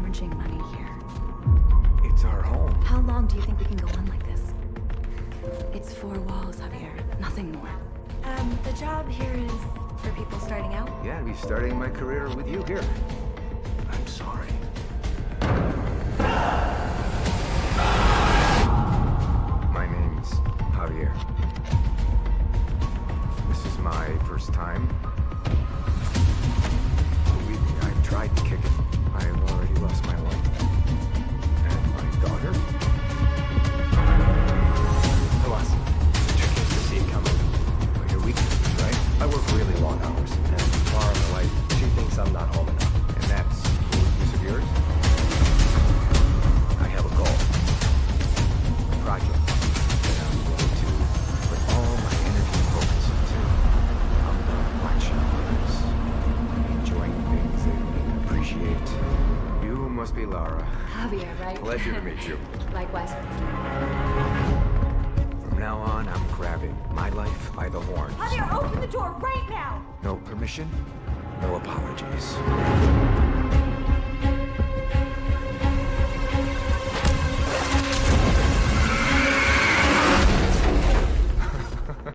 hemorrhaging money here. It's our home. How long do you think we can go on like this? It's four walls, Javier. Nothing more. The job here is for people starting out? Yeah, I'd be starting my career with you here. I'm sorry. My name's Javier. This is my first time. Believe me, I've tried to kick it. I've already lost my wife. And my daughter. Tomas, tricky to see it coming. Well, you're weaknesses, right? I work really long hours, and Laura, my wife, she thinks I'm not home enough. And that's a weakness of yours? I have a goal. A project. And I'm willing to put all my energy and focus into. I'm watching others, enjoying things they don't appreciate. You must be Lara. Javier, right? Pleasure to meet you. Likewise. From now on, I'm grabbing my life by the horns. Javier, open the door right now! No permission, no apologies.